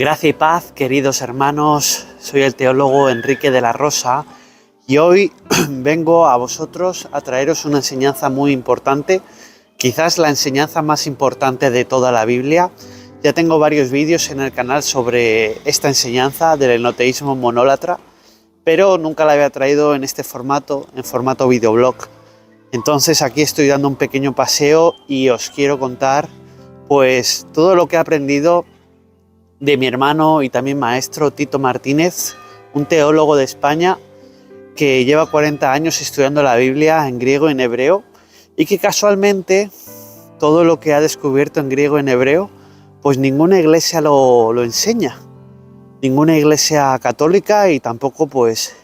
Gracia y paz, queridos hermanos, soy el teólogo Enrique de la Rosa y hoy vengo a vosotros a traeros una enseñanza muy importante, quizás la enseñanza más importante de toda la Biblia. Ya tengo varios vídeos en el canal sobre esta enseñanza del enoteísmo monólatra, pero nunca la había traído en este formato, en formato videoblog. Entonces aquí estoy dando un pequeño paseo y os quiero contar pues todo lo que he aprendido de mi hermano y también maestro Tito Martínez, un teólogo de España que lleva 40 años estudiando la Biblia en griego y en hebreo y que casualmente todo lo que ha descubierto en griego y en hebreo pues ninguna iglesia lo enseña, ninguna iglesia católica y tampoco pues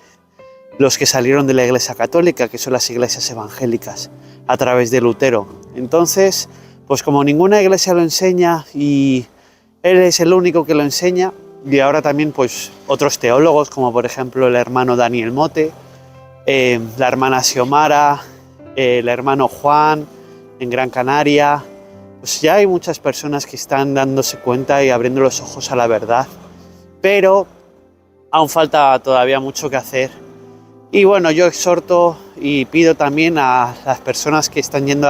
los que salieron de la iglesia católica, que son las iglesias evangélicas a través de Lutero. Entonces pues como ninguna iglesia lo enseña y él es el único que lo enseña, y ahora también pues otros teólogos como por ejemplo el hermano Daniel Mote, la hermana Xiomara, el hermano Juan en Gran Canaria. Pues ya hay muchas personas que están dándose cuenta y abriendo los ojos a la verdad, pero aún falta todavía mucho que hacer. Y bueno, yo exhorto y pido también a las personas que están yendo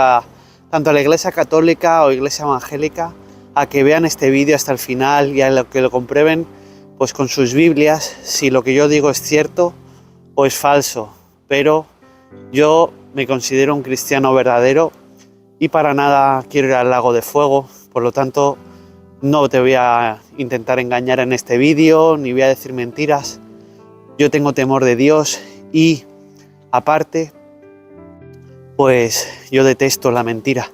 tanto a la iglesia católica o iglesia evangélica a que vean este vídeo hasta el final y a que lo comprueben pues con sus Biblias si lo que yo digo es cierto o es falso. Pero yo me considero un cristiano verdadero y para nada quiero ir al lago de fuego, por lo tanto no te voy a intentar engañar en este vídeo ni voy a decir mentiras. Yo tengo temor de Dios y aparte pues yo detesto la mentira.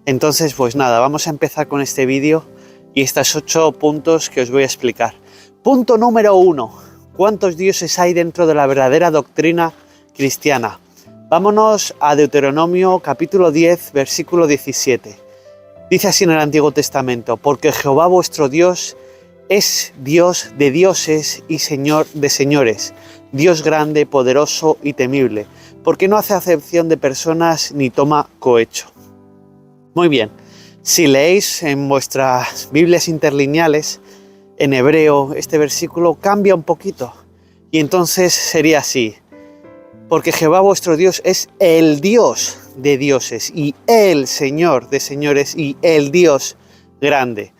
Entonces, pues nada, vamos a empezar con este vídeo y estos 8 puntos que os voy a explicar. Punto número 1. ¿Cuántos dioses hay dentro de la verdadera doctrina cristiana? Vámonos a Deuteronomio capítulo 10, versículo 17. Dice así en el Antiguo Testamento: porque Jehová vuestro Dios es Dios de dioses y Señor de señores, Dios grande, poderoso y temible, porque no hace acepción de personas ni toma cohecho. Muy bien, si leéis en vuestras Biblias interlineales, en hebreo, este versículo cambia un poquito. Y entonces sería así: porque Jehová vuestro Dios es el Dios de dioses y el Señor de señores y el Dios grande.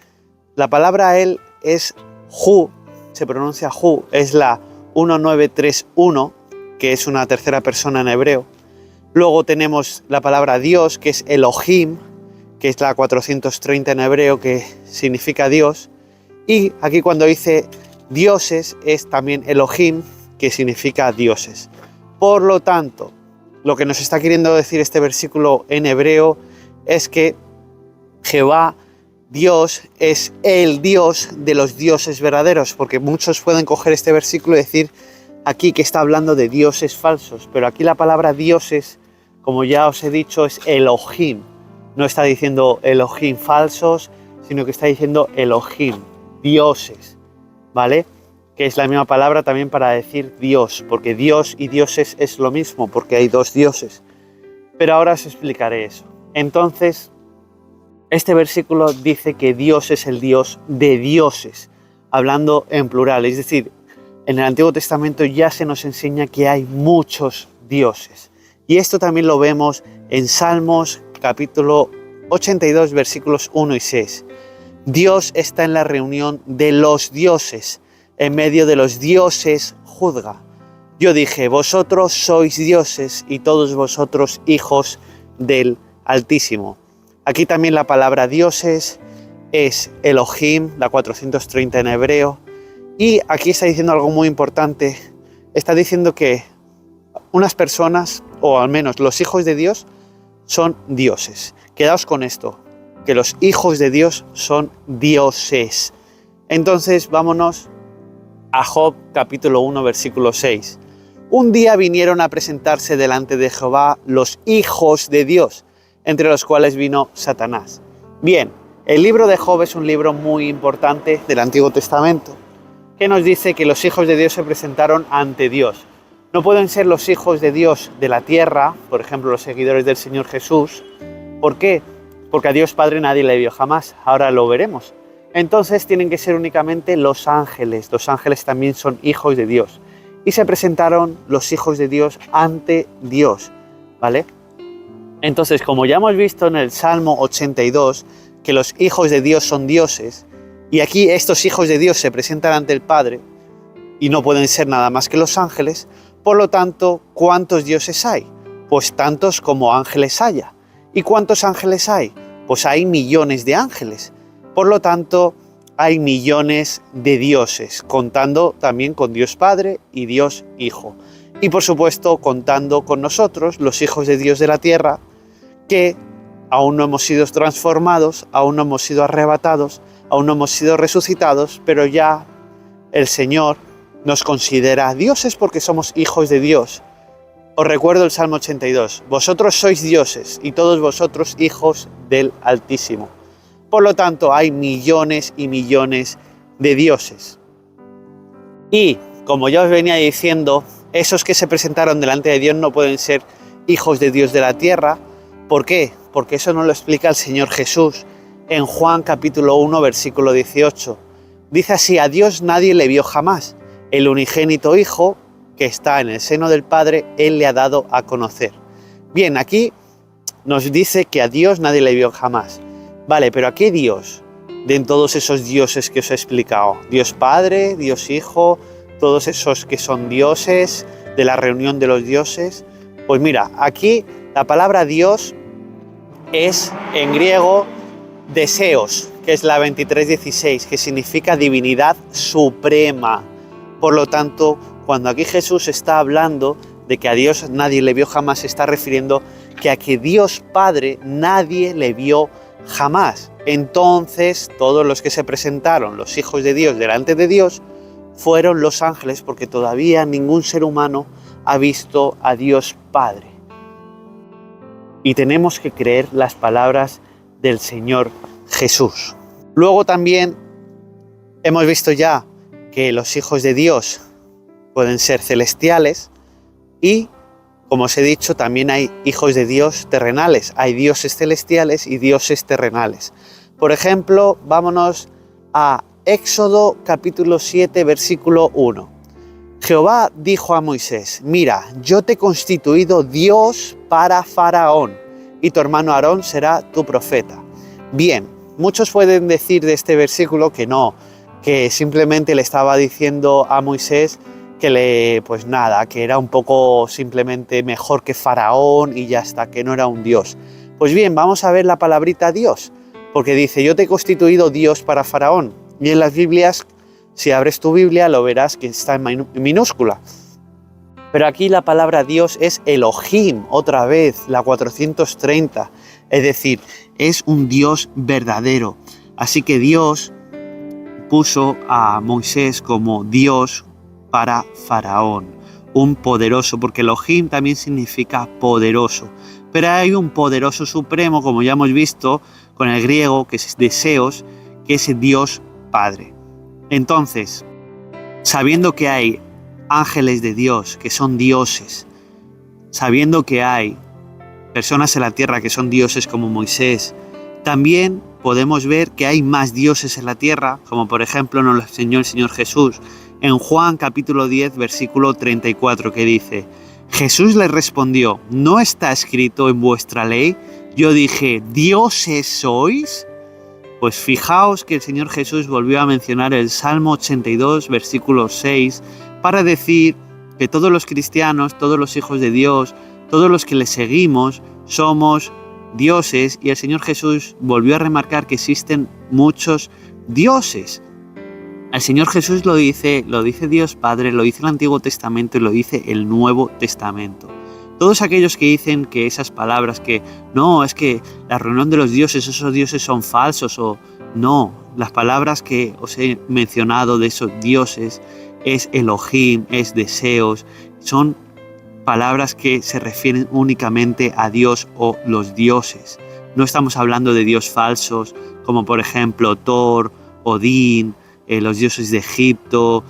La palabra él es Hu, se pronuncia Hu, es la 1931, que es una tercera persona en hebreo. Luego tenemos la palabra Dios, que es Elohim, que es la 430 en hebreo, que significa Dios. Y aquí cuando dice dioses es también Elohim, que significa dioses. Por lo tanto, lo que nos está queriendo decir este versículo en hebreo es que Jehová, Dios, es el Dios de los dioses verdaderos, porque muchos pueden coger este versículo y decir aquí que está hablando de dioses falsos, pero aquí la palabra dioses, como ya os he dicho, es Elohim. No está diciendo Elohim falsos, sino que está diciendo Elohim, dioses, ¿vale? Que es la misma palabra también para decir Dios, porque Dios y dioses es lo mismo, porque hay dos dioses. Pero ahora os explicaré eso. Entonces, este versículo dice que Dios es el Dios de dioses, hablando en plural. Es decir, en el Antiguo Testamento ya se nos enseña que hay muchos dioses. Y esto también lo vemos en Salmos capítulo 82, versículos 1 y 6. Dios está en la reunión de los dioses, en medio de los dioses juzga. Yo dije, vosotros sois dioses y todos vosotros hijos del Altísimo. Aquí también la palabra dioses es Elohim, la 430 en hebreo. Y aquí está diciendo algo muy importante. Está diciendo que unas personas, o al menos los hijos de Dios, son dioses. Quedaos con esto, que los hijos de Dios son dioses. Entonces vámonos a Job capítulo 1 versículo 6. Un día vinieron a presentarse delante de Jehová los hijos de Dios, entre los cuales vino Satanás. Bien, el libro de Job es un libro muy importante del Antiguo Testamento, que nos dice que los hijos de Dios se presentaron ante Dios. No pueden ser los hijos de Dios de la tierra, por ejemplo, los seguidores del Señor Jesús. ¿Por qué? Porque a Dios Padre nadie le vio jamás. Ahora lo veremos. Entonces tienen que ser únicamente los ángeles. Los ángeles también son hijos de Dios. Y se presentaron los hijos de Dios ante Dios, ¿vale? Entonces, como ya hemos visto en el Salmo 82, que los hijos de Dios son dioses, y aquí estos hijos de Dios se presentan ante el Padre, y no pueden ser nada más que los ángeles, por lo tanto, ¿cuántos dioses hay? Pues tantos como ángeles haya. ¿Y cuántos ángeles hay? Pues hay millones de ángeles. Por lo tanto, hay millones de dioses, contando también con Dios Padre y Dios Hijo. Y por supuesto, contando con nosotros, los hijos de Dios de la tierra, que aún no hemos sido transformados, aún no hemos sido arrebatados, aún no hemos sido resucitados, pero ya el Señor nos considera dioses porque somos hijos de Dios. Os recuerdo el Salmo 82, vosotros sois dioses y todos vosotros hijos del Altísimo. Por lo tanto, hay millones y millones de dioses. Y, como ya os venía diciendo, esos que se presentaron delante de Dios no pueden ser hijos de Dios de la tierra. ¿Por qué? Porque eso nos lo explica el Señor Jesús en Juan capítulo 1, versículo 18. Dice así, a Dios nadie le vio jamás. El unigénito Hijo, que está en el seno del Padre, Él le ha dado a conocer. Bien, aquí nos dice que a Dios nadie le vio jamás. Vale, pero ¿a qué Dios? De todos esos dioses que os he explicado. Dios Padre, Dios Hijo, todos esos que son dioses, de la reunión de los dioses. Pues mira, aquí la palabra Dios es en griego deseos, que es la 23:16, que significa divinidad suprema. Por lo tanto, cuando aquí Jesús está hablando de que a Dios nadie le vio jamás, se está refiriendo que a que Dios Padre nadie le vio jamás. Entonces, todos los que se presentaron, los hijos de Dios, delante de Dios, fueron los ángeles, porque todavía ningún ser humano ha visto a Dios Padre. Y tenemos que creer las palabras del Señor Jesús. Luego también hemos visto ya que los hijos de Dios pueden ser celestiales y, como os he dicho, también hay hijos de Dios terrenales. Hay dioses celestiales y dioses terrenales. Por ejemplo, vámonos a Éxodo capítulo 7, versículo 1. Jehová dijo a Moisés, mira, yo te he constituido Dios para Faraón, y tu hermano Aarón será tu profeta. Bien, muchos pueden decir de este versículo que no, que simplemente le estaba diciendo a Moisés que que era un poco simplemente mejor que Faraón y ya está, que no era un Dios. Pues bien, vamos a ver la palabrita Dios, porque dice, yo te he constituido Dios para Faraón. Y en las Biblias, si abres tu Biblia, lo verás que está en minúscula. Pero aquí la palabra Dios es Elohim, otra vez, la 430. Es decir, es un Dios verdadero. Así que Dios puso a Moisés como Dios para Faraón, un poderoso, porque Elohim también significa poderoso. Pero hay un poderoso supremo, como ya hemos visto, con el griego, que es deseos, que es Dios Padre. Entonces, sabiendo que hay ángeles de Dios, que son dioses, sabiendo que hay personas en la tierra que son dioses como Moisés, también podemos ver que hay más dioses en la tierra, como por ejemplo nos lo enseñó el Señor Jesús, en Juan capítulo 10, versículo 34, que dice, Jesús le respondió, ¿no está escrito en vuestra ley? Yo dije, ¿dioses sois? Pues fijaos que el Señor Jesús volvió a mencionar el Salmo 82, versículo 6, para decir que todos los cristianos, todos los hijos de Dios, todos los que le seguimos, somos dioses, y el Señor Jesús volvió a remarcar que existen muchos dioses. El Señor Jesús lo dice Dios Padre, lo dice el Antiguo Testamento y lo dice el Nuevo Testamento. Todos aquellos que dicen que esas palabras, que no, es que la reunión de los dioses, esos dioses son falsos, o no, las palabras que os he mencionado de esos dioses es Elohim, es deseos, son palabras que se refieren únicamente a Dios o los dioses. No estamos hablando de dioses falsos, como por ejemplo Thor, Odín, los dioses de Egipto,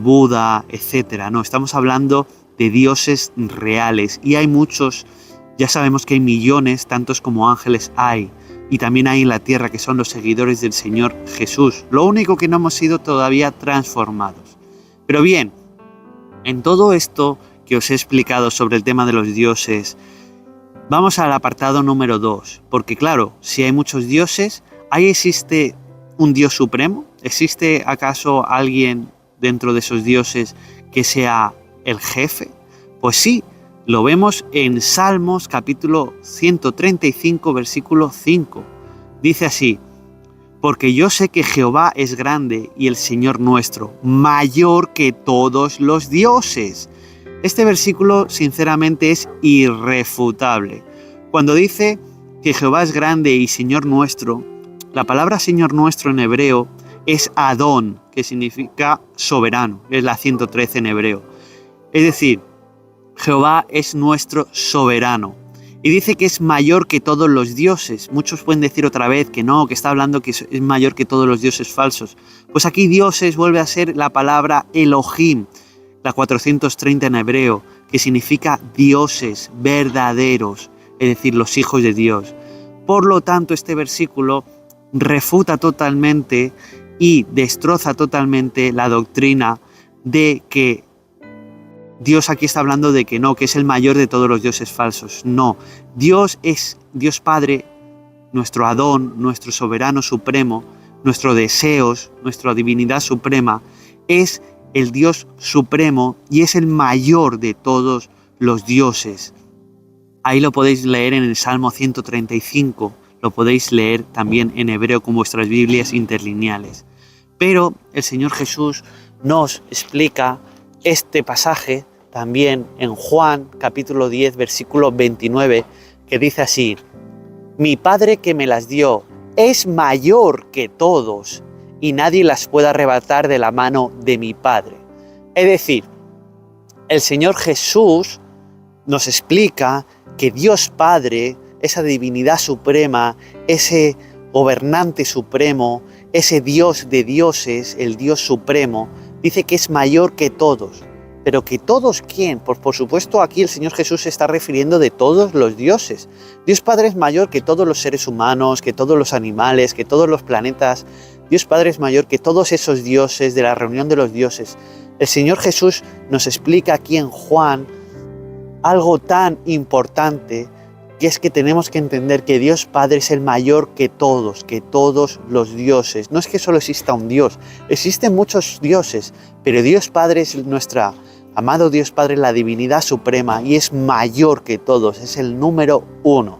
Buda, etc. No, estamos hablando de dioses reales, y hay muchos, ya sabemos que hay millones, tantos como ángeles hay, y también hay en la tierra, que son los seguidores del Señor Jesús. Lo único que no hemos sido todavía transformados. Pero bien, en todo esto que os he explicado sobre el tema de los dioses, vamos al apartado número 2, porque claro, si hay muchos dioses, ¿ahí existe un Dios supremo? ¿Existe acaso alguien dentro de esos dioses que sea el jefe? Pues sí, lo vemos en Salmos capítulo 135, versículo 5. Dice así: porque yo sé que Jehová es grande y el Señor nuestro, mayor que todos los dioses. Este versículo sinceramente es irrefutable. Cuando dice que Jehová es grande y Señor nuestro, la palabra Señor nuestro en hebreo es Adón, que significa soberano, es la 113 en hebreo. Es decir, Jehová es nuestro soberano. Y dice que es mayor que todos los dioses. Muchos pueden decir otra vez que no, que está hablando que es mayor que todos los dioses falsos. Pues aquí dioses vuelve a ser la palabra Elohim, la 430 en hebreo, que significa dioses verdaderos, es decir, los hijos de Dios. Por lo tanto, este versículo refuta totalmente y destroza totalmente la doctrina de que Dios aquí está hablando de que no, que es el mayor de todos los dioses falsos. No, Dios es Dios Padre, nuestro Adón, nuestro soberano supremo, nuestros deseos, nuestra divinidad suprema, es el Dios supremo y es el mayor de todos los dioses. Ahí lo podéis leer en el Salmo 135, lo podéis leer también en hebreo con vuestras Biblias interlineales. Pero el Señor Jesús nos explica este pasaje también en Juan capítulo 10 versículo 29, que dice así: mi Padre que me las dio es mayor que todos y nadie las puede arrebatar de la mano de mi Padre. Es decir, el Señor Jesús nos explica que Dios Padre, esa divinidad suprema, ese gobernante supremo, ese Dios de dioses, el Dios supremo, dice que es mayor que todos. Pero que todos, ¿quién? Pues por supuesto aquí el Señor Jesús se está refiriendo de todos los dioses. Dios Padre es mayor que todos los seres humanos, que todos los animales, que todos los planetas. Dios Padre es mayor que todos esos dioses de la reunión de los dioses. El Señor Jesús nos explica aquí en Juan algo tan importante, que es que tenemos que entender que Dios Padre es el mayor que todos los dioses. No es que solo exista un Dios, existen muchos dioses, pero Dios Padre es nuestra amado Dios Padre, la divinidad suprema, y es mayor que todos, es el número 1.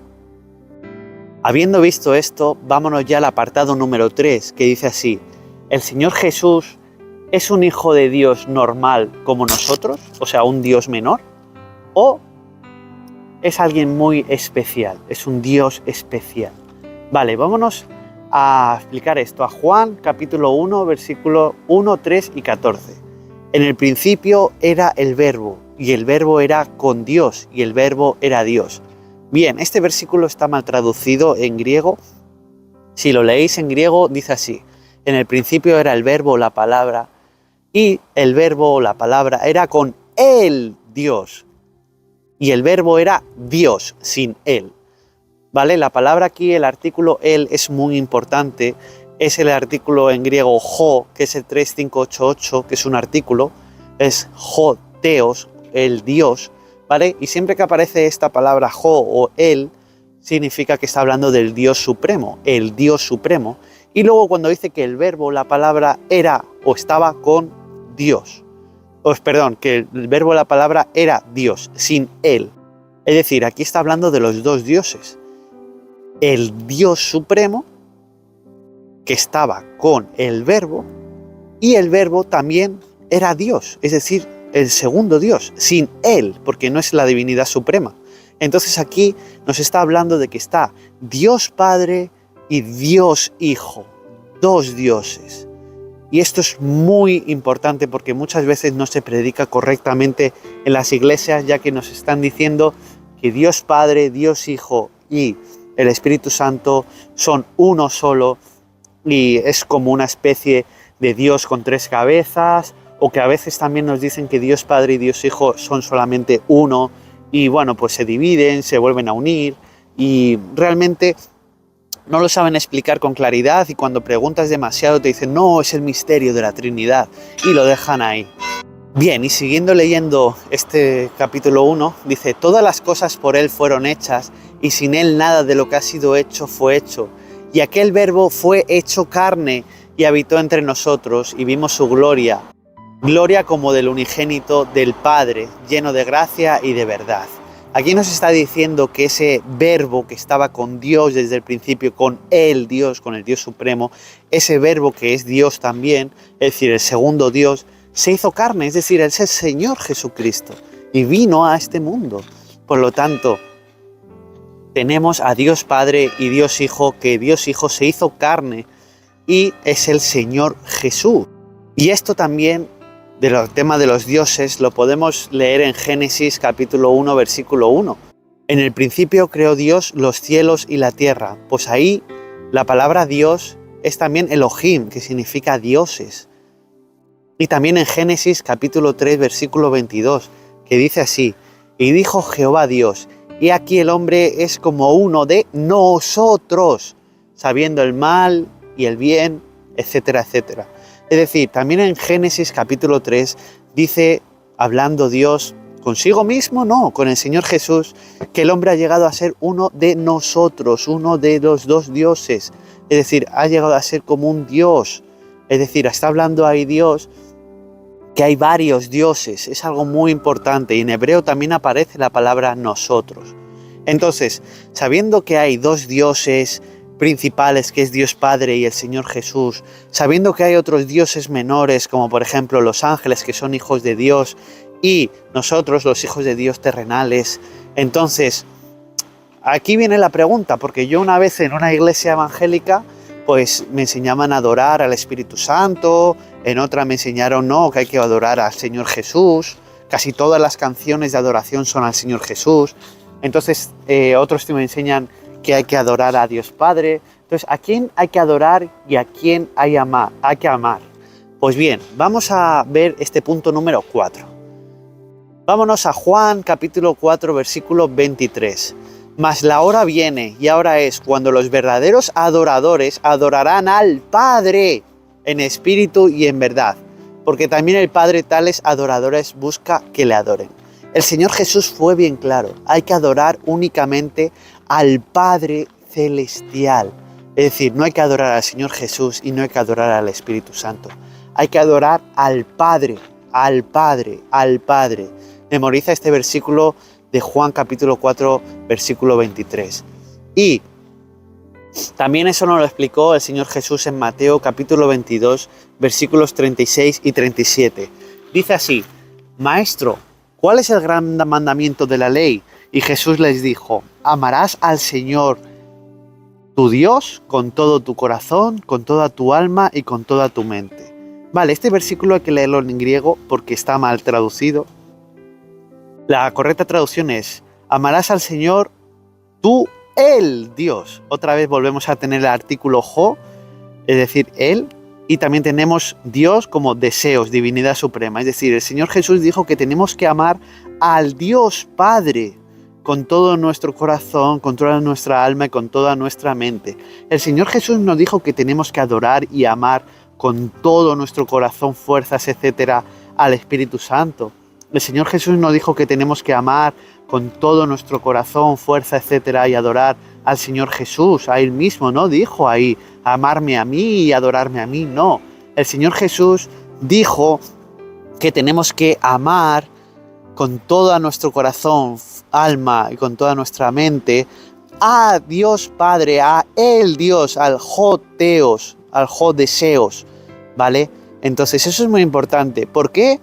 Habiendo visto esto, vámonos ya al apartado número 3, que dice así: ¿el Señor Jesús es un hijo de Dios normal como nosotros? O sea, un Dios menor. ¿O es alguien muy especial? Es un Dios especial. Vale, vámonos a explicar esto. A Juan capítulo 1, versículo 1, 3 y 14. En el principio era el Verbo, y el Verbo era con Dios, y el Verbo era Dios. Bien, este versículo está mal traducido en griego. Si lo leéis en griego, dice así: en el principio era el Verbo, la palabra, y el Verbo, la palabra, era con el Dios. Y el Verbo era Dios sin él. ¿Vale? La palabra aquí, el artículo él, es muy importante. Es el artículo en griego ho, que es el 3588, que es un artículo. Es ho, teos, el Dios. ¿Vale? Y siempre que aparece esta palabra ho o él, significa que está hablando del Dios supremo, el Dios supremo. Y luego cuando dice que el Verbo, la palabra, era o estaba con Dios. Perdón, que el Verbo, la palabra, era Dios, sin él. Es decir, aquí está hablando de los dos dioses. El Dios supremo, que estaba con el Verbo, y el Verbo también era Dios, es decir, el segundo Dios, sin él, porque no es la divinidad suprema. Entonces aquí nos está hablando de que está Dios Padre y Dios Hijo, dos dioses. Y esto es muy importante porque muchas veces no se predica correctamente en las iglesias, ya que nos están diciendo que Dios Padre, Dios Hijo y el Espíritu Santo son uno solo, y es como una especie de Dios con tres cabezas, o que a veces también nos dicen que Dios Padre y Dios Hijo son solamente uno, y bueno, pues se dividen, se vuelven a unir, y realmente no lo saben explicar con claridad y cuando preguntas demasiado te dicen no, es el misterio de la Trinidad y lo dejan ahí. Bien, y siguiendo leyendo este capítulo 1, dice, todas las cosas por Él fueron hechas y sin Él nada de lo que ha sido hecho fue hecho. Y aquel verbo fue hecho carne y habitó entre nosotros y vimos su gloria, gloria como del unigénito del Padre, lleno de gracia y de verdad. Aquí nos está diciendo que ese verbo que estaba con Dios desde el principio, con el Dios, con el Dios supremo, ese verbo que es Dios también, es decir, el segundo Dios, se hizo carne, es decir, es el Señor Jesucristo y vino a este mundo. Por lo tanto, tenemos a Dios Padre y Dios Hijo, que Dios Hijo se hizo carne y es el Señor Jesús. Y esto también, del tema de los dioses, lo podemos leer en Génesis capítulo 1, versículo 1. En el principio creó Dios los cielos y la tierra. Pues ahí la palabra Dios es también Elohim, que significa dioses. Y también en Génesis capítulo 3, versículo 22, que dice así, y dijo Jehová Dios, y aquí el hombre es como uno de nosotros, sabiendo el mal y el bien, etcétera, etcétera. Es decir, también en Génesis capítulo 3 dice, hablando Dios consigo mismo, no, con el Señor Jesús, que el hombre ha llegado a ser uno de nosotros, uno de los dos dioses. Es decir, ha llegado a ser como un Dios. Es decir, está hablando ahí Dios que hay varios dioses, es algo muy importante y en hebreo también aparece la palabra nosotros. Entonces, sabiendo que hay dos dioses principales, que es Dios Padre y el Señor Jesús, sabiendo que hay otros dioses menores, como por ejemplo los ángeles que son hijos de Dios y nosotros los hijos de Dios terrenales, entonces aquí viene la pregunta, porque yo una vez en una iglesia evangélica pues me enseñaban a adorar al Espíritu Santo, en otra me enseñaron que hay que adorar al Señor Jesús, casi todas las canciones de adoración son al Señor Jesús, entonces otros me enseñan que hay que adorar a Dios Padre. Entonces, ¿a quién hay que adorar y a quién hay que amar? Pues bien, vamos a ver este punto número 4. Vámonos a Juan capítulo 4, versículo 23. Mas la hora viene y ahora es cuando los verdaderos adoradores adorarán al Padre en espíritu y en verdad, porque también el Padre tales adoradores busca que le adoren. El Señor Jesús fue bien claro, hay que adorar únicamente al Padre celestial. Es decir, no hay que adorar al Señor Jesús y no hay que adorar al Espíritu Santo. Hay que adorar al Padre, al Padre, al Padre. Memoriza este versículo de Juan capítulo 4, versículo 23. Y también eso nos lo explicó el Señor Jesús en Mateo capítulo 22, versículos 36 y 37. Dice así, Maestro, ¿cuál es el gran mandamiento de la ley? Y Jesús les dijo, amarás al Señor tu Dios con todo tu corazón, con toda tu alma y con toda tu mente. Vale, este versículo hay que leerlo en griego porque está mal traducido. La correcta traducción es, amarás al Señor tú, el Dios. Otra vez volvemos a tener el artículo jo, es decir, Él. Y también tenemos Dios como deseos, divinidad suprema. Es decir, el Señor Jesús dijo que tenemos que amar al Dios Padre con todo nuestro corazón, con toda nuestra alma y con toda nuestra mente. El Señor Jesús nos dijo que tenemos que adorar y amar con todo nuestro corazón, fuerzas, etcétera, al Espíritu Santo. El Señor Jesús nos dijo que tenemos que amar con todo nuestro corazón, fuerza, etcétera, y adorar al Señor Jesús, a Él mismo, ¿no? Dijo ahí, amarme a mí y adorarme a mí, no. El Señor Jesús dijo que tenemos que amar con todo nuestro corazón, alma y con toda nuestra mente a Dios Padre, a el Dios, al Joteos, al Jodeseos, ¿vale? Entonces eso es muy importante. ¿Por qué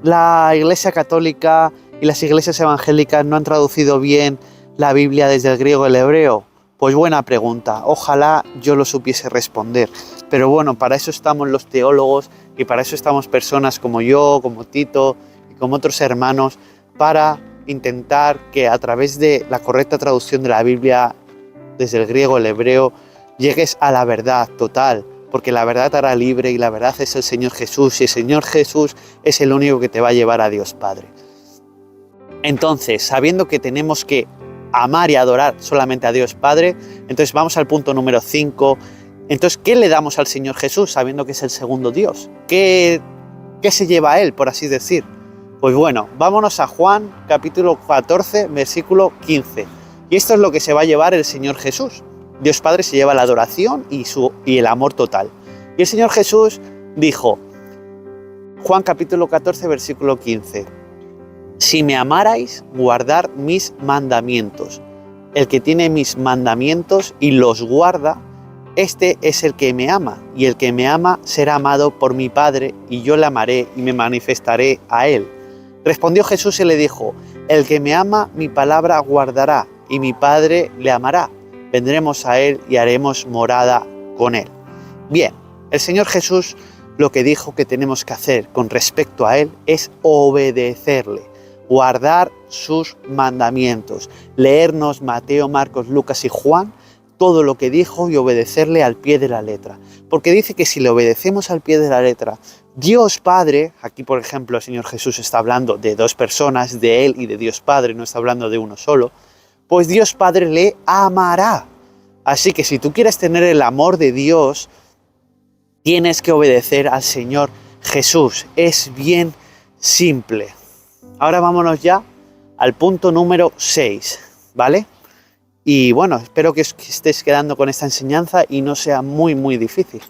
la Iglesia Católica y las iglesias evangélicas no han traducido bien la Biblia desde el griego al hebreo? Pues buena pregunta, ojalá yo lo supiese responder. Pero bueno, para eso estamos los teólogos y para eso estamos personas como yo, como Tito y como otros hermanos, para intentar que a través de la correcta traducción de la Biblia desde el griego al hebreo llegues a la verdad total, porque la verdad te hará libre y la verdad es el Señor Jesús y el Señor Jesús es el único que te va a llevar a Dios Padre. Entonces, sabiendo que tenemos que amar y adorar solamente a Dios Padre. Entonces vamos al punto número 5. Entonces, ¿qué le damos al Señor Jesús sabiendo que es el segundo Dios? ¿Qué se lleva a Él, por así decir? Pues bueno, vámonos a Juan capítulo 14, versículo 15. Y esto es lo que se va a llevar el Señor Jesús. Dios Padre se lleva la adoración y el amor total. Y el Señor Jesús dijo, Juan capítulo 14, versículo 15, si me amarais, guardad mis mandamientos. El que tiene mis mandamientos y los guarda, este es el que me ama, y el que me ama será amado por mi Padre, y yo le amaré y me manifestaré a él. Respondió Jesús y le dijo, el que me ama, mi palabra guardará, y mi Padre le amará. Vendremos a él y haremos morada con él. Bien, el Señor Jesús lo que dijo que tenemos que hacer con respecto a él es obedecerle, guardar sus mandamientos, leernos Mateo, Marcos, Lucas y Juan, todo lo que dijo y obedecerle al pie de la letra. Porque dice que si le obedecemos al pie de la letra, Dios Padre, aquí por ejemplo el Señor Jesús está hablando de dos personas, de Él y de Dios Padre, no está hablando de uno solo, pues Dios Padre le amará. Así que si tú quieres tener el amor de Dios, tienes que obedecer al Señor Jesús. Es bien simple. Ahora vámonos ya al punto número 6, ¿vale? Y bueno, espero que estés quedando con esta enseñanza y no sea muy difícil.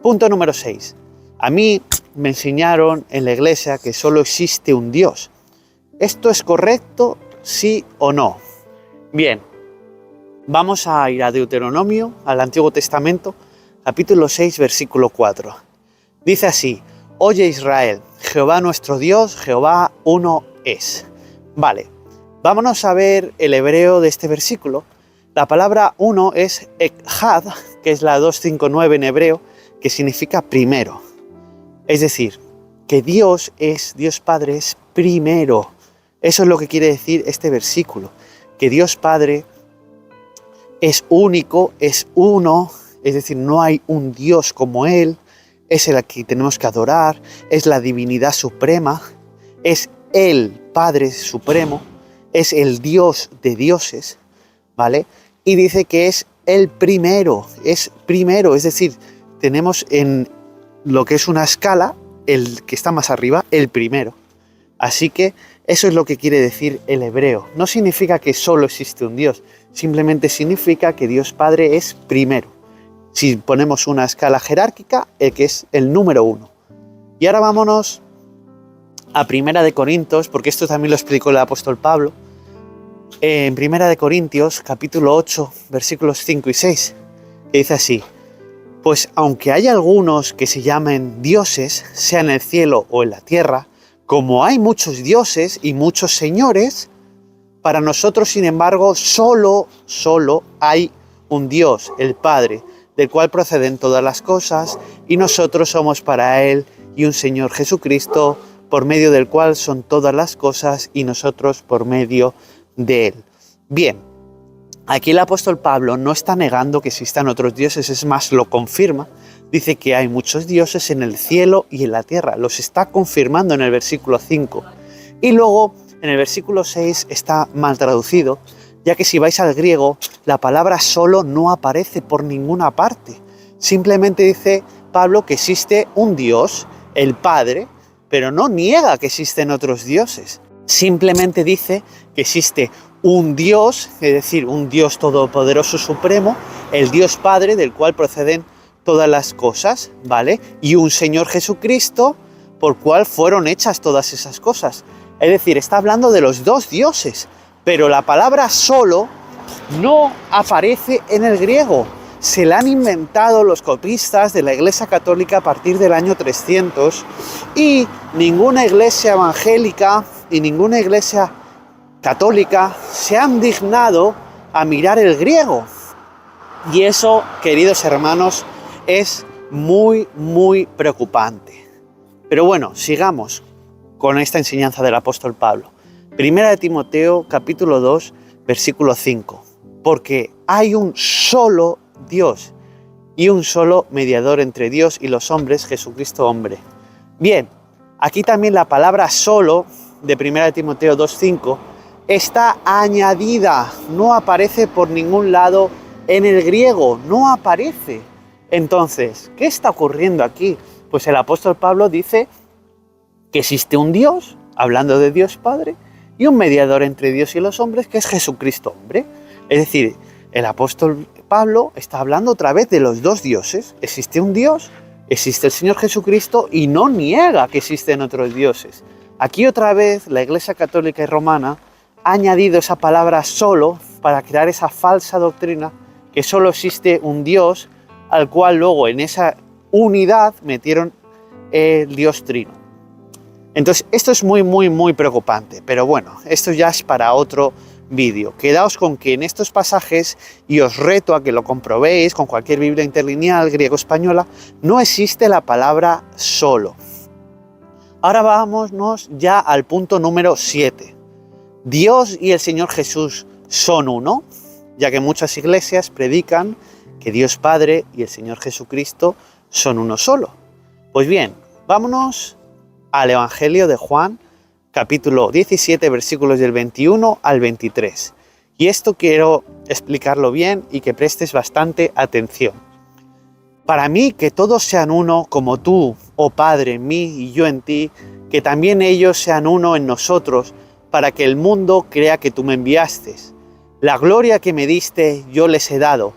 Punto número 6. A mí me enseñaron en la iglesia que solo existe un Dios. ¿Esto es correcto, sí o no? Bien, vamos a ir a Deuteronomio, al Antiguo Testamento, capítulo 6, versículo 4. Dice así, oye Israel, Jehová nuestro Dios, Jehová uno es. Vale. Vámonos a ver el hebreo de este versículo. La palabra uno es echad, que es la 259 en hebreo, que significa primero. Es decir, que Dios Padre es primero. Eso es lo que quiere decir este versículo. Que Dios Padre es único, es uno, es decir, no hay un Dios como Él, es el que tenemos que adorar, es la divinidad suprema, es el Padre supremo, es el Dios de dioses, ¿vale? Y dice que es el primero, es decir, tenemos en lo que es una escala, el que está más arriba, el primero. Así que eso es lo que quiere decir el hebreo. No significa que solo existe un Dios, simplemente significa que Dios Padre es primero. Si ponemos una escala jerárquica, el que es el número 1. Y ahora vámonos a Primera de Corintios, porque esto también lo explicó el apóstol Pablo, en Primera de Corintios, capítulo 8, versículos 5 y 6, que dice así, pues aunque hay algunos que se llamen dioses, sea en el cielo o en la tierra, como hay muchos dioses y muchos señores, para nosotros, sin embargo, solo hay un Dios, el Padre, del cual proceden todas las cosas, y nosotros somos para Él, y un Señor Jesucristo, por medio del cual son todas las cosas y nosotros por medio de Él. Bien, aquí el apóstol Pablo no está negando que existan otros dioses, es más, lo confirma. Dice que hay muchos dioses en el cielo y en la tierra, los está confirmando en el versículo 5. Y luego, en el versículo 6 está mal traducido, ya que si vais al griego, la palabra solo no aparece por ninguna parte. Simplemente dice Pablo que existe un Dios, el Padre, pero no niega que existen otros dioses. Simplemente dice que existe un Dios, es decir, un Dios todopoderoso supremo, el Dios Padre del cual proceden todas las cosas, ¿vale? Y un Señor Jesucristo por cual fueron hechas todas esas cosas. Es decir, está hablando de los dos dioses, pero la palabra solo no aparece en el griego. Se la han inventado los copistas de la Iglesia Católica a partir del año 300 y ninguna iglesia evangélica y ninguna iglesia católica se han dignado a mirar el griego. Y eso, queridos hermanos, es muy preocupante. Pero bueno, sigamos con esta enseñanza del apóstol Pablo. Primera de Timoteo, capítulo 2, versículo 5. Porque hay un solo Dios y un solo mediador entre Dios y los hombres, Jesucristo hombre. Bien, aquí también la palabra solo de 1 Timoteo 2.5 está añadida, no aparece por ningún lado en el griego, no aparece. Entonces, ¿qué está ocurriendo aquí? Pues el apóstol Pablo dice que existe un Dios, hablando de Dios Padre, y un mediador entre Dios y los hombres, que es Jesucristo hombre. Es decir, el apóstol Pablo está hablando otra vez de los dos dioses. Existe un Dios, existe el Señor Jesucristo, y no niega que existen otros dioses. Aquí otra vez la Iglesia Católica y Romana ha añadido esa palabra solo para crear esa falsa doctrina que solo existe un Dios, al cual luego en esa unidad metieron el Dios Trino. Entonces esto es muy preocupante, pero bueno, esto ya es para otro vídeo. Quedaos con que en estos pasajes, y os reto a que lo comprobéis con cualquier Biblia interlineal griego-española, no existe la palabra solo. Ahora vámonos ya al punto número 7. ¿Dios y el Señor Jesús son uno? Ya que muchas iglesias predican que Dios Padre y el Señor Jesucristo son uno solo. Pues bien, vámonos al Evangelio de Juan, capítulo 17, versículos del 21 al 23. Y esto quiero explicarlo bien y que prestes bastante atención. Para mí, que todos sean uno, como tú, oh Padre, en mí y yo en ti, que también ellos sean uno en nosotros, para que el mundo crea que tú me enviaste. La gloria que me diste yo les he dado,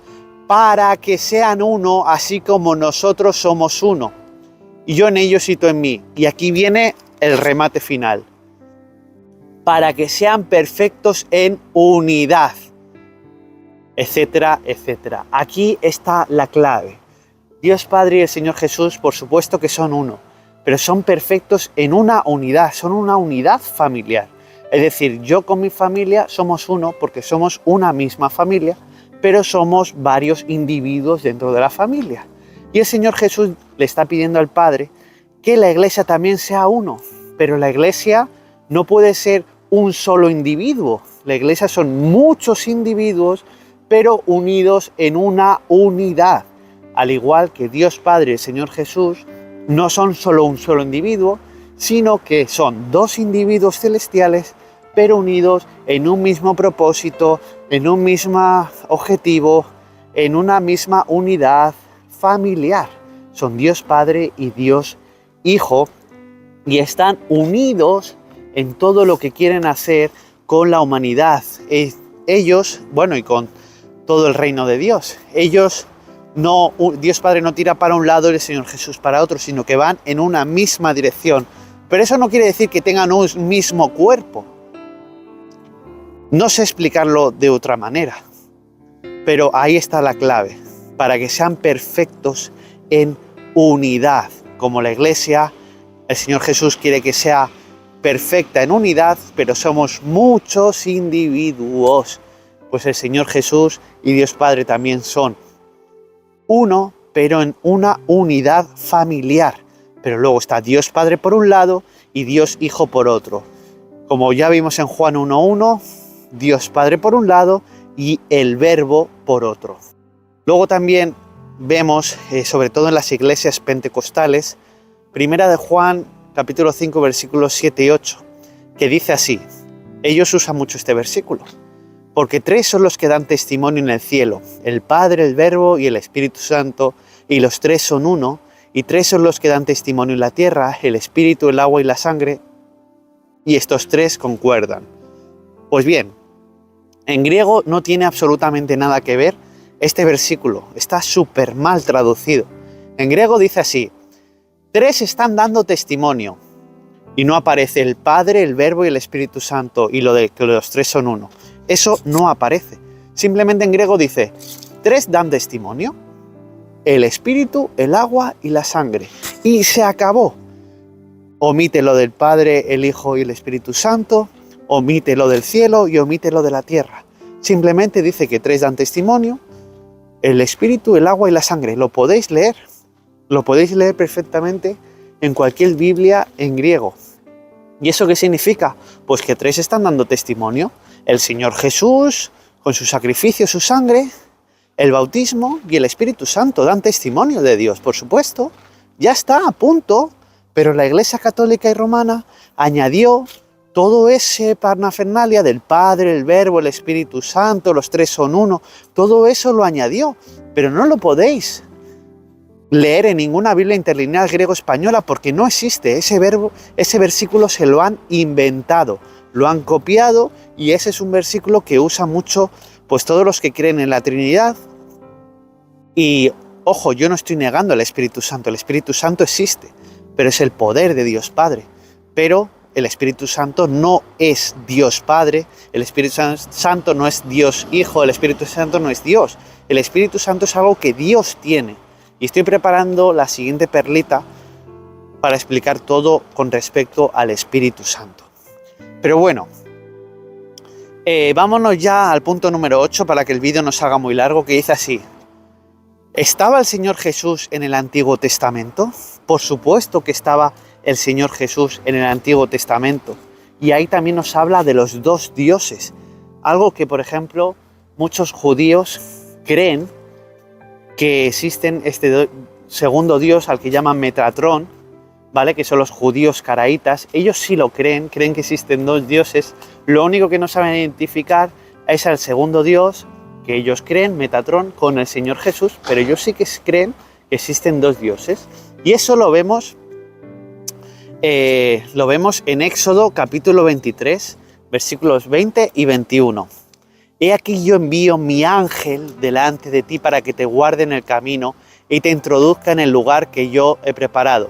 para que sean uno, así como nosotros somos uno. Y yo en ellos y tú en mí. Y aquí viene el remate final. Para que sean perfectos en unidad, etcétera, etcétera. Aquí está la clave. Dios Padre y el Señor Jesús, por supuesto que son uno, pero son perfectos en una unidad, son una unidad familiar. Es decir, yo con mi familia somos uno porque somos una misma familia, pero somos varios individuos dentro de la familia. Y el Señor Jesús le está pidiendo al Padre que la iglesia también sea uno, pero la iglesia no puede ser un solo individuo. La iglesia son muchos individuos, pero unidos en una unidad. Al igual que Dios Padre y el Señor Jesús no son solo un solo individuo, sino que son dos individuos celestiales, pero unidos en un mismo propósito, en un mismo objetivo, en una misma unidad familiar. Son Dios Padre y Dios Hijo, y están unidos en todo lo que quieren hacer con la humanidad. Ellos, bueno, y con todo el reino de Dios. Dios Padre no tira para un lado y el Señor Jesús para otro, sino que van en una misma dirección. Pero eso no quiere decir que tengan un mismo cuerpo. No sé explicarlo de otra manera, pero ahí está la clave, para que sean perfectos en unidad. Como la iglesia, el Señor Jesús quiere que sea perfecta en unidad, pero somos muchos individuos. Pues el Señor Jesús y Dios Padre también son uno, pero en una unidad familiar. Pero luego está Dios Padre por un lado y Dios Hijo por otro. Como ya vimos en Juan 1:1, Dios Padre por un lado y el Verbo por otro. Luego también vemos, sobre todo en las iglesias pentecostales, Primera de Juan, capítulo 5, versículos 7 y 8, que dice así. Ellos usan mucho este versículo. Porque tres son los que dan testimonio en el cielo, el Padre, el Verbo y el Espíritu Santo, y los tres son uno, y tres son los que dan testimonio en la tierra, el Espíritu, el agua y la sangre, y estos tres concuerdan. Pues bien, en griego no tiene absolutamente nada que ver este versículo, está súper mal traducido. En griego dice así, tres están dando testimonio, y no aparece el Padre, el Verbo y el Espíritu Santo, y lo de que los tres son uno. Eso no aparece. Simplemente en griego dice, tres dan testimonio, el Espíritu, el agua y la sangre. Y se acabó. Omite lo del Padre, el Hijo y el Espíritu Santo, omite lo del cielo y omite lo de la tierra. Simplemente dice que tres dan testimonio, el Espíritu, el agua y la sangre. Lo podéis leer perfectamente en cualquier Biblia en griego. ¿Y eso qué significa? Pues que tres están dando testimonio. El Señor Jesús, con su sacrificio, su sangre, el bautismo y el Espíritu Santo dan testimonio de Dios, por supuesto. Ya está, a punto. Pero la Iglesia Católica y Romana añadió todo ese parafernalia del Padre, el Verbo, el Espíritu Santo, los tres son uno, todo eso lo añadió, pero no lo podéis leer en ninguna Biblia interlineal griego-española porque no existe ese verbo, ese versículo se lo han inventado, lo han copiado y ese es un versículo que usa mucho pues todos los que creen en la Trinidad. Y ojo, yo no estoy negando el Espíritu Santo existe, pero es el poder de Dios Padre, pero el Espíritu Santo no es Dios Padre, el Espíritu Santo no es Dios Hijo, el Espíritu Santo no es Dios, el Espíritu Santo es algo que Dios tiene. Y estoy preparando la siguiente perlita para explicar todo con respecto al Espíritu Santo. Pero bueno, vámonos ya al punto número 8 para que el vídeo no se haga muy largo, que dice así. ¿Estaba el Señor Jesús en el Antiguo Testamento? Por supuesto que estaba el Señor Jesús en el Antiguo Testamento. Y ahí también nos habla de los dos dioses. Algo que, por ejemplo, muchos judíos creen que existen este segundo dios al que llaman Metatrón, ¿vale? Que son los judíos caraítas. Ellos sí lo creen que existen dos dioses. Lo único que no saben identificar es al segundo dios que ellos creen, Metatrón, con el Señor Jesús, pero ellos sí que creen que existen dos dioses. Y eso lo vemos en Éxodo capítulo 23, versículos 20 y 21. He aquí yo envío mi ángel delante de ti para que te guarde en el camino y te introduzca en el lugar que yo he preparado.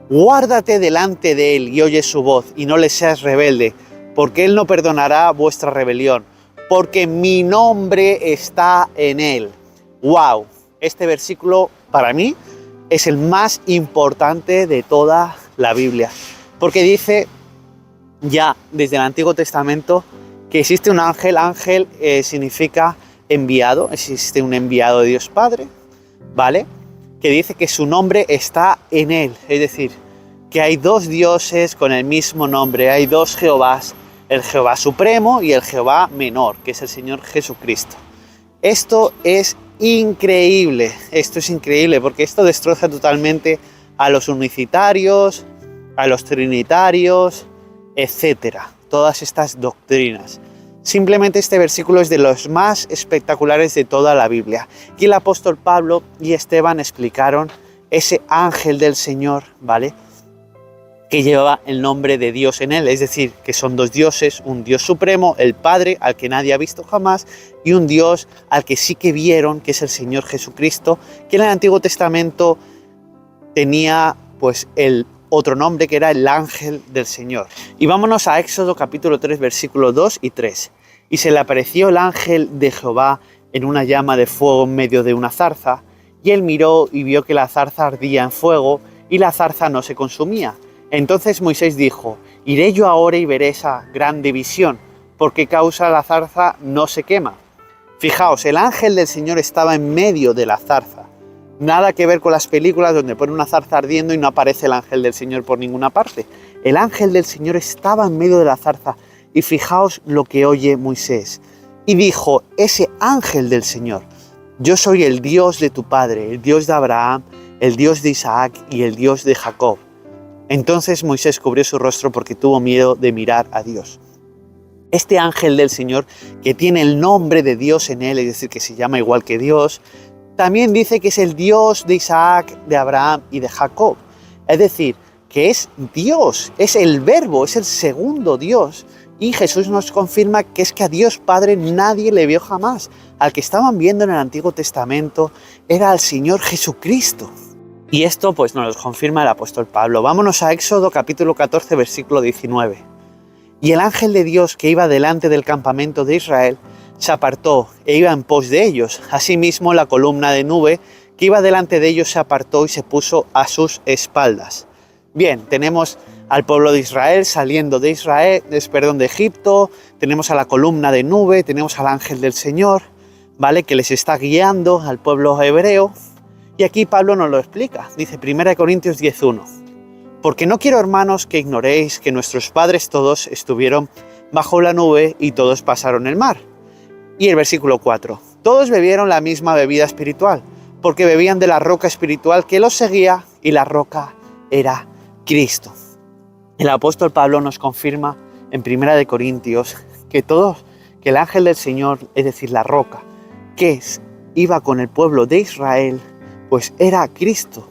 Guárdate delante de él y oye su voz y no le seas rebelde, porque él no perdonará vuestra rebelión, porque mi nombre está en él. ¡Wow! Este versículo para mí es el más importante de toda la Biblia, porque dice ya desde el Antiguo Testamento que existe un ángel. Ángel significa enviado, existe un enviado de Dios Padre, ¿vale? Que dice que su nombre está en él, es decir, que hay dos dioses con el mismo nombre, hay dos Jehovás, el Jehová Supremo y el Jehová Menor, que es el Señor Jesucristo. Esto es increíble porque esto destroza totalmente a los unicitarios, a los trinitarios, etcétera. Todas estas doctrinas. Simplemente este versículo es de los más espectaculares de toda la Biblia. Aquí el apóstol Pablo y Esteban explicaron ese ángel del Señor, ¿vale? Que llevaba el nombre de Dios en él, es decir, que son dos dioses, un Dios supremo, el Padre, al que nadie ha visto jamás, y un Dios al que sí que vieron, que es el Señor Jesucristo, que en el Antiguo Testamento tenía pues el otro nombre que era el ángel del Señor. Y vámonos a Éxodo capítulo 3, versículos 2 y 3. Y se le apareció el ángel de Jehová en una llama de fuego en medio de una zarza, y él miró y vio que la zarza ardía en fuego, y la zarza no se consumía. Entonces Moisés dijo, iré yo ahora y veré esa grande visión, porque causa la zarza no se quema. Fijaos, el ángel del Señor estaba en medio de la zarza. Nada que ver con las películas donde pone una zarza ardiendo y no aparece el ángel del Señor por ninguna parte. El ángel del Señor estaba en medio de la zarza y fijaos lo que oye Moisés. Y dijo, ese ángel del Señor, yo soy el Dios de tu padre, el Dios de Abraham, el Dios de Isaac y el Dios de Jacob. Entonces Moisés cubrió su rostro porque tuvo miedo de mirar a Dios. Este ángel del Señor, que tiene el nombre de Dios en él, es decir, que se llama igual que Dios, también dice que es el Dios de Isaac, de Abraham y de Jacob. Es decir, que es Dios, es el Verbo, es el segundo Dios. Y Jesús nos confirma que es que a Dios Padre nadie le vio jamás. Al que estaban viendo en el Antiguo Testamento era al Señor Jesucristo. Y esto pues nos lo confirma el apóstol Pablo. Vámonos a Éxodo capítulo 14, versículo 19. Y el ángel de Dios que iba delante del campamento de Israel se apartó e iba en pos de ellos. Asimismo, la columna de nube que iba delante de ellos se apartó y se puso a sus espaldas. Bien, tenemos al pueblo de Israel saliendo de Egipto, tenemos a la columna de nube, tenemos al ángel del Señor, ¿vale? Que les está guiando al pueblo hebreo. Y aquí Pablo nos lo explica. Dice 1 Corintios 10:1. Porque no quiero, hermanos, que ignoréis que nuestros padres todos estuvieron bajo la nube y todos pasaron el mar. Y el versículo 4. Todos bebieron la misma bebida espiritual, porque bebían de la roca espiritual que los seguía, y la roca era Cristo. El apóstol Pablo nos confirma en Primera de Corintios que el ángel del Señor, es decir, la roca, iba con el pueblo de Israel, pues era Cristo.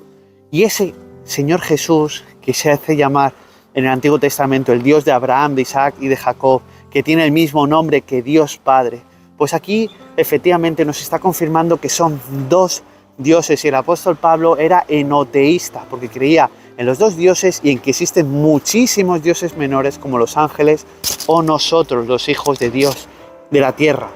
Y ese Señor Jesús, que se hace llamar en el Antiguo Testamento el Dios de Abraham, de Isaac y de Jacob, que tiene el mismo nombre que Dios Padre, pues aquí efectivamente nos está confirmando que son dos dioses, y el apóstol Pablo era enoteísta, porque creía en los dos dioses y en que existen muchísimos dioses menores como los ángeles o nosotros, los hijos de Dios de la tierra.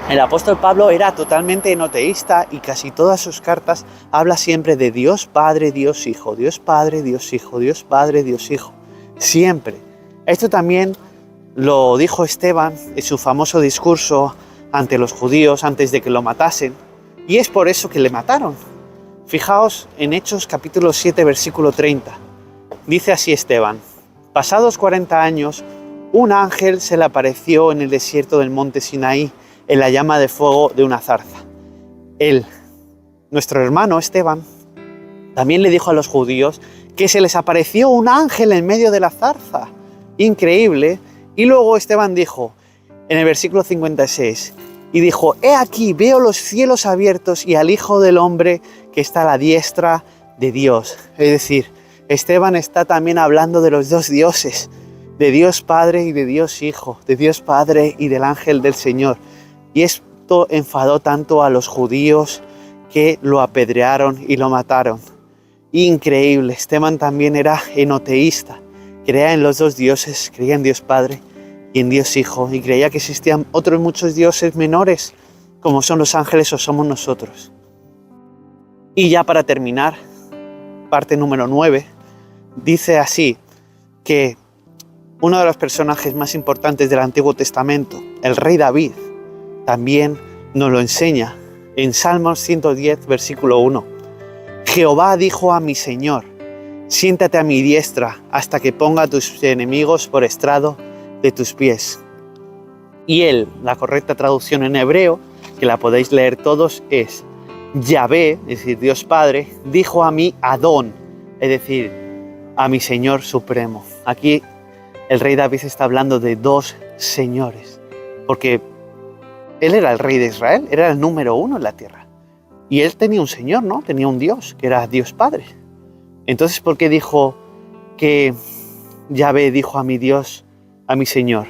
El apóstol Pablo era totalmente enoteísta y casi todas sus cartas habla siempre de Dios Padre, Dios Hijo, Dios Padre, Dios Hijo, Dios Padre, Dios Hijo. Siempre. Esto también lo dijo Esteban en su famoso discurso ante los judíos antes de que lo matasen, y es por eso que le mataron. Fijaos en Hechos capítulo 7, versículo 30. Dice así Esteban: pasados 40 años, un ángel se le apareció en el desierto del monte Sinaí, en la llama de fuego de una zarza. Él, nuestro hermano Esteban, también le dijo a los judíos que se les apareció un ángel en medio de la zarza. Increíble. Y luego Esteban dijo, en el versículo 56, y dijo: he aquí, veo los cielos abiertos y al Hijo del Hombre que está a la diestra de Dios. Es decir, Esteban está también hablando de los dos dioses, de Dios Padre y de Dios Hijo, de Dios Padre y del ángel del Señor. Y esto enfadó tanto a los judíos que lo apedrearon y lo mataron. Increíble. Esteban también era enoteísta. Creía en los dos dioses, creía en Dios Padre y en Dios Hijo, y creía que existían otros muchos dioses menores, como son los ángeles o somos nosotros. Y ya para terminar, parte número 9, dice así, que uno de los personajes más importantes del Antiguo Testamento, el rey David, también nos lo enseña en Salmos 110, versículo 1. Jehová dijo a mi Señor: siéntate a mi diestra hasta que ponga a tus enemigos por estrado de tus pies. Y él, la correcta traducción en hebreo, que la podéis leer todos, es Yahvé, es decir, Dios Padre, dijo a mí Adón, es decir, a mi Señor Supremo. Aquí el rey David está hablando de dos señores, porque él era el rey de Israel, era el número uno en la tierra. Y él tenía un Señor, ¿no? Tenía un Dios, que era Dios Padre. Entonces, ¿por qué dijo que Yahvé dijo a mi Dios, a mi Señor?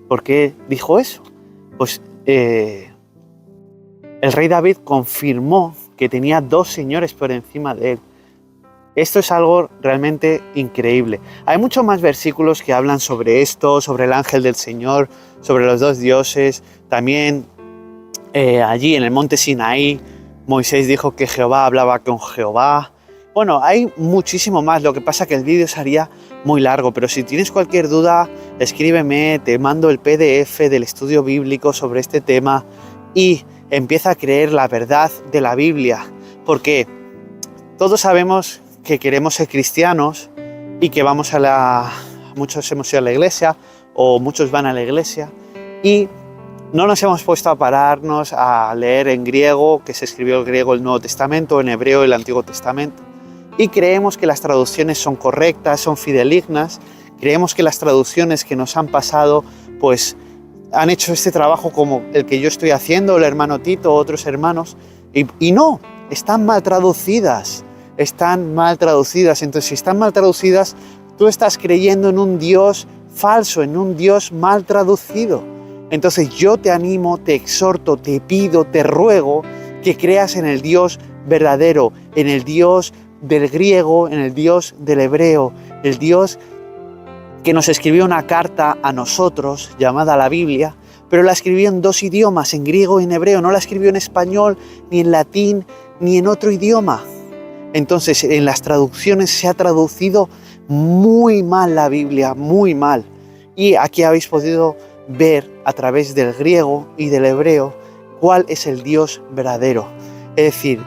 ¿Por qué dijo eso? Pues el rey David confirmó que tenía dos señores por encima de él. Esto es algo realmente increíble. Hay muchos más versículos que hablan sobre esto, sobre el ángel del Señor, sobre los dos dioses. También allí en el monte Sinaí, Moisés dijo que Jehová hablaba con Jehová. Bueno, hay muchísimo más, lo que pasa que el vídeo sería muy largo, pero si tienes cualquier duda, escríbeme, te mando el PDF del estudio bíblico sobre este tema y empieza a creer la verdad de la Biblia, porque todos sabemos que queremos ser cristianos y que muchos hemos ido a la iglesia o muchos van a la iglesia y no nos hemos puesto a pararnos a leer en griego, que se escribió en griego el Nuevo Testamento, en hebreo el Antiguo Testamento. Y creemos que las traducciones son correctas, son fidedignas. Creemos que las traducciones que nos han pasado, pues han hecho este trabajo como el que yo estoy haciendo, el hermano Tito, otros hermanos. Y no, están mal traducidas. Están mal traducidas. Entonces, si están mal traducidas, tú estás creyendo en un Dios falso, en un Dios mal traducido. Entonces, yo te animo, te exhorto, te pido, te ruego que creas en el Dios verdadero, en el Dios del griego, en el Dios del hebreo, el Dios que nos escribió una carta a nosotros llamada la Biblia, pero la escribió en dos idiomas, en griego y en hebreo, no la escribió en español, ni en latín, ni en otro idioma. Entonces, en las traducciones se ha traducido muy mal la Biblia, muy mal. Y aquí habéis podido ver a través del griego y del hebreo cuál es el Dios verdadero. Es decir,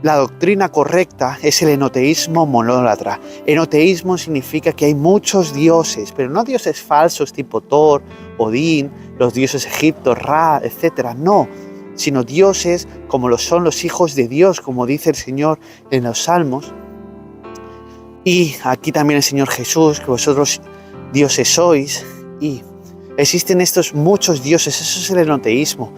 la doctrina correcta es el enoteísmo monólatra. Enoteísmo significa que hay muchos dioses, pero no dioses falsos tipo Thor, Odín, los dioses egipcios, Ra, etc. No, sino dioses como lo son los hijos de Dios, como dice el Señor en los Salmos. Y aquí también el Señor Jesús, que vosotros dioses sois, I. Existen estos muchos dioses, eso es el enoteísmo.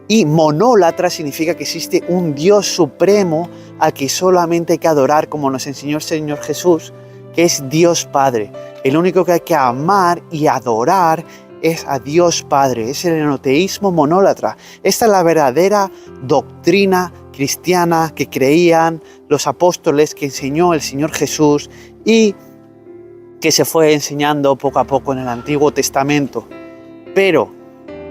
Y monólatra significa que existe un Dios supremo al que solamente hay que adorar, como nos enseñó el Señor Jesús, que es Dios Padre. El único que hay que amar y adorar es a Dios Padre, es el enoteísmo monólatra. Esta es la verdadera doctrina cristiana que creían los apóstoles, que enseñó el Señor Jesús y que se fue enseñando poco a poco en el Antiguo Testamento. Pero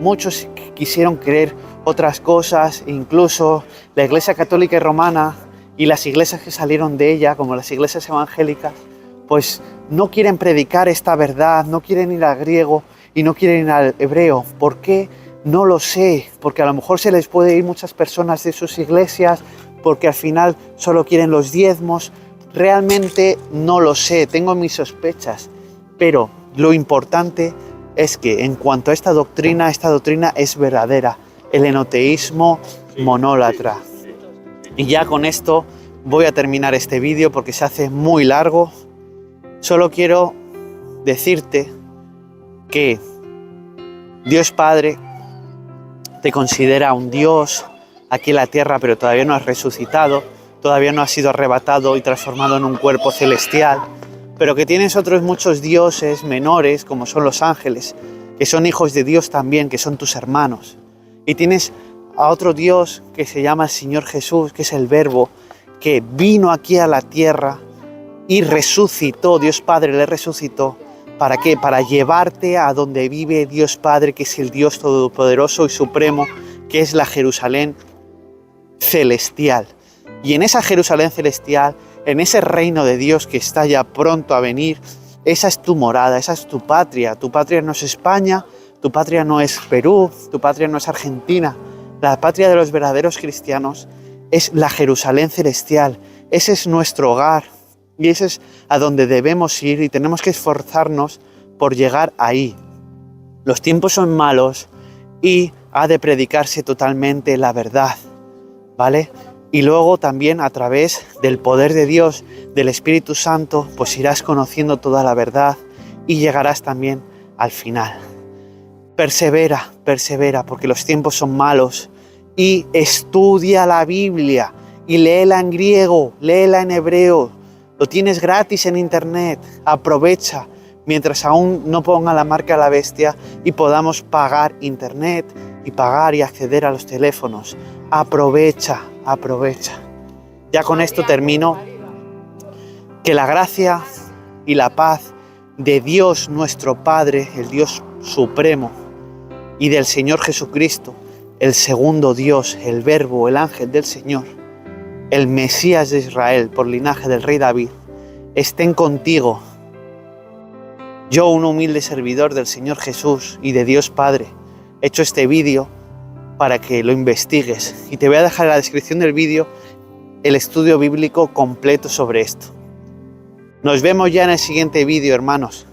muchos quisieron creer otras cosas, incluso la Iglesia Católica y Romana y las iglesias que salieron de ella, como las iglesias evangélicas, pues no quieren predicar esta verdad, no quieren ir al griego y no quieren ir al hebreo. ¿Por qué? No lo sé, porque a lo mejor se les puede ir muchas personas de sus iglesias, porque al final solo quieren los diezmos. Realmente no lo sé, tengo mis sospechas, pero lo importante es que en cuanto a esta doctrina es verdadera, el enoteísmo monólatra. Y ya con esto voy a terminar este vídeo porque se hace muy largo. Solo quiero decirte que Dios Padre te considera un Dios aquí en la tierra, pero todavía no has resucitado, todavía no has sido arrebatado y transformado en un cuerpo celestial, pero que tienes otros muchos dioses menores, como son los ángeles, que son hijos de Dios también, que son tus hermanos. Y tienes a otro Dios que se llama el Señor Jesús, que es el Verbo, que vino aquí a la tierra y resucitó, Dios Padre le resucitó. ¿Para qué? Para llevarte a donde vive Dios Padre, que es el Dios Todopoderoso y Supremo, que es la Jerusalén celestial. Y en esa Jerusalén celestial, en ese reino de Dios que está ya pronto a venir, esa es tu morada, esa es tu patria. Tu patria no es España, tu patria no es Perú, tu patria no es Argentina. La patria de los verdaderos cristianos es la Jerusalén celestial. Ese es nuestro hogar y ese es a donde debemos ir y tenemos que esforzarnos por llegar ahí. Los tiempos son malos y ha de predicarse totalmente la verdad, ¿vale? Y luego también a través del poder de Dios, del Espíritu Santo, pues irás conociendo toda la verdad y llegarás también al final. Persevera, persevera, porque los tiempos son malos y estudia la Biblia y léela en griego, léela en hebreo. Lo tienes gratis en internet, aprovecha mientras aún no ponga la marca a la bestia y podamos pagar internet y pagar y acceder a los teléfonos. Aprovecha, aprovecha. Ya con esto termino. Que la gracia y la paz de Dios nuestro Padre, el Dios Supremo, y del Señor Jesucristo, el segundo Dios, el Verbo, el ángel del Señor, el Mesías de Israel por linaje del rey David, estén contigo. Yo, un humilde servidor del Señor Jesús y de Dios Padre, he hecho este vídeo para que lo investigues y te voy a dejar en la descripción del vídeo el estudio bíblico completo sobre esto. Nos vemos ya en el siguiente vídeo, hermanos.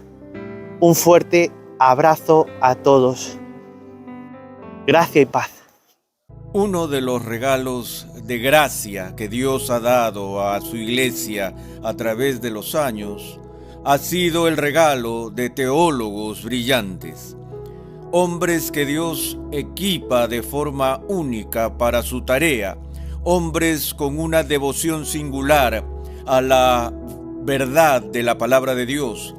Un fuerte abrazo a todos. Gracia y paz. Uno de los regalos de gracia que Dios ha dado a su iglesia a través de los años ha sido el regalo de teólogos brillantes, hombres que Dios equipa de forma única para su tarea, hombres con una devoción singular a la verdad de la palabra de Dios,